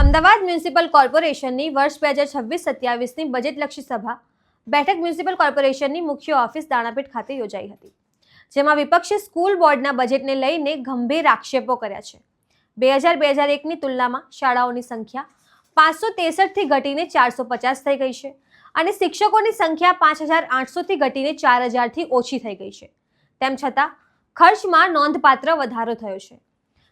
Ahmedabad municipal કોર્પોરેશનની વર્ષ 2026-27ની બજેટલક્ષી સભા બેઠક મ્યુનિસિપલ કોર્પોરેશનની મુખ્ય ઓફિસ દાણાપીઠ ખાતે યોજાઈ હતી, જેમાં વિપક્ષે સ્કૂલ બોર્ડના બજેટને લઈને ગંભીર આક્ષેપો કર્યા છે। 2000-2001ની તુલનામાં શાળાઓની સંખ્યા 563થી ઘટીને 450 થઈ ગઈ છે અને શિક્ષકોની સંખ્યા 5800થી ઘટીને 4000થી ઓછી થઈ ગઈ છે। તેમ છતાં ખર્ચમાં નોંધપાત્ર વધારો થયો છે,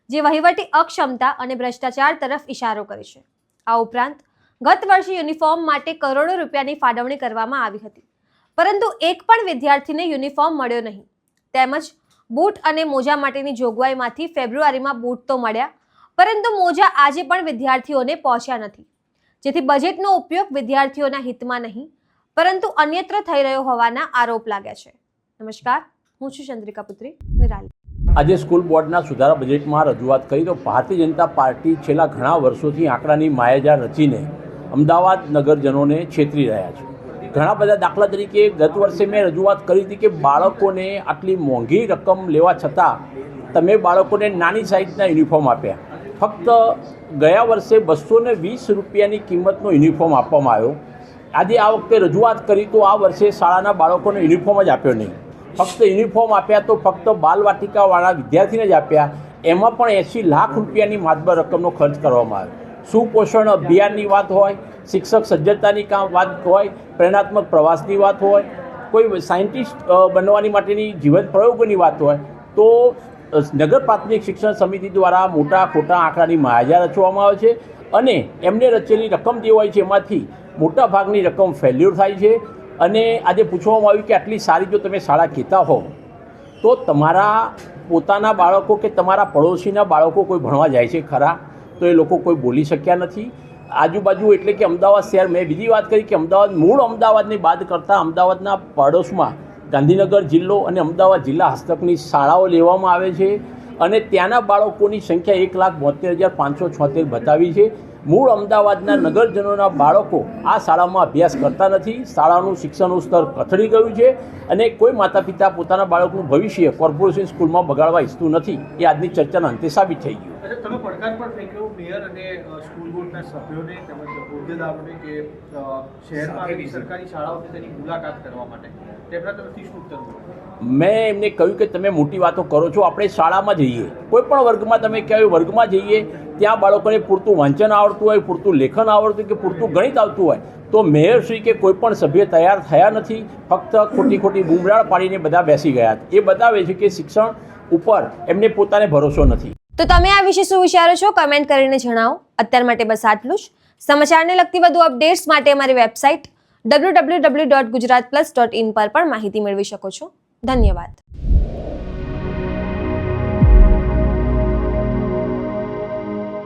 જે વહીવટી અક્ષમતા અને ભ્રષ્ટાચાર તરફ ઇશારો કરે છે। આ ઉપરાંત ગત વર્ષે યુનિફોર્મ માટે કરોડો રૂપિયાની ફાળવણી કરવામાં આવી હતી, પરંતુ એક પણ વિદ્યાર્થીને યુનિફોર્મ મળ્યો નહીં। તેમજ બૂટ અને મોજા માટેની જોગવાઈમાંથી ફેબ્રુઆરીમાં બૂટ તો મળ્યા, પરંતુ મોજા આજે પણ વિદ્યાર્થીઓને પહોંચ્યા નથી, જેથી બજેટનો ઉપયોગ વિદ્યાર્થીઓના હિતમાં નહીં પરંતુ અન્યત્ર થઈ રહ્યો હોવાના આરોપ લાગ્યા છે। નમસ્કાર, હું છું ચંદ્રિકા પુત્રી નિરાલી। આજે સ્કૂલ બોર્ડના સુધારા બજેટમાં રજૂઆત કરી તો ભારતીય જનતા પાર્ટી છેલ્લા ઘણા વર્ષોથી આંકડાની માયાજાળ રચીને અમદાવાદ નગરજનોને છેતરી રહ્યા છે। ઘણા બધા દાખલા તરીકે ગત વર્ષે મેં રજૂઆત કરી હતી કે બાળકોને આટલી મોંઘી રકમ લેવા છતાં તમે બાળકોને નાની સાઇઝના યુનિફોર્મ આપ્યા। ફક્ત ગયા વર્ષે 220 રૂપિયાની કિંમતનો યુનિફોર્મ આપવામાં આવ્યો। આજે આ વખતે રજૂઆત કરી તો આ વર્ષે શાળાના બાળકોને યુનિફોર્મ જ આપ્યો નહીં, ફક્ત યુનિફોર્મ આપ્યા તો ફક્ત બાલવાટિકાવાળા વિદ્યાર્થીને જ આપ્યા, એમાં પણ 80 લાખ રૂપિયાની માતબર રકમનો ખર્ચ કરવામાં આવ્યો। સુપોષણ અભિયાનની વાત હોય, શિક્ષક સજ્જતાની વાત હોય, પ્રેરણાત્મક પ્રવાસની વાત હોય, કોઈ સાયન્ટિસ્ટ બનવાની માટેની જીવન પ્રયોગોની વાત હોય, તો નગર પ્રાથમિક શિક્ષણ સમિતિ દ્વારા મોટા ખોટા આંકડાની માયાજાળ રચવામાં આવે છે અને એમને રચેલી રકમ જે હોય છે એમાંથી મોટા ભાગની રકમ ફેલ્યુર થાય છે। અને આજે પૂછવામાં આવ્યું કે આટલી સારી જો તમે શાળા કહેતા હો તો તમારા પોતાના બાળકો કે તમારા પડોશીના બાળકો કોઈ ભણવા જાય છે ખરા? તો એ લોકો કોઈ બોલી શક્યા નથી। આજુબાજુ એટલે કે અમદાવાદ શહેર, મેં બીજી વાત કરી કે અમદાવાદ મૂળ અમદાવાદની બાદ કરતાં અમદાવાદના પડોશમાં ગાંધીનગર જિલ્લો અને અમદાવાદ જિલ્લા હસ્તકની શાળાઓ લેવામાં આવે છે અને ત્યાંના બાળકોની સંખ્યા 1,72,576 બતાવી છે। મૂળ અમદાવાદના નગરજનોના બાળકો આ શાળામાં અભ્યાસ કરતા નથી। શાળાનું શિક્ષણનું સ્તર કથળી ગયું છે અને કોઈ માતા પિતા પોતાના બાળકનું ભવિષ્ય કોર્પોરેશન સ્કૂલમાં બગાડવા ઈચ્છતું નથી। એ આજની ચર્ચાના અંતે સાબિત થઈ ગયું। તમે પડકાર પણ ફેંક્યો મેયર અને સ્કૂલ બોર્ડના સભ્યોને તેમજ હોદ્દેદારોને કે શહેરમાં આવેલી સરકારી શાળાઓની તેની મુલાકાત કરવા માટે, તેમના તરફથી શું ઉત્તર મળ્યો? મેં એમને કહ્યું કે તમે મોટી વાતો કરો છો, આપણે શાળામાં જઈએ, કોઈ પણ વર્ગમાં તમે કહેવાય વર્ગમાં જઈએ, ત્યાં બાળકોને પૂરતું વાંચન આવડતું હોય, પૂરતું લેખન આવડતું હોય કે પૂરતું ગણિત આવતું હોય, તો મેયરશ્રી કે કોઈ પણ સભ્ય તૈયાર થયા નથી, ફક્ત ખોટી બૂમરાળ પાડીને બધા બેસી ગયા। એ બતાવે છે કે શિક્ષણ ઉપર એમને પોતાને ભરોસો નથી। તો તમે આ વિશે શું વિચારો છો? કમેન્ટ કરીને જણાવો। અત્યાર માટે બસ આટલું જ। સમાચારને લગતી વધુ અપડેટ્સ માટે અમારી વેબસાઇટ www.gujaratplus.in પર પણ માહિતી મેળવી શકો છો। ધન્યવાદ।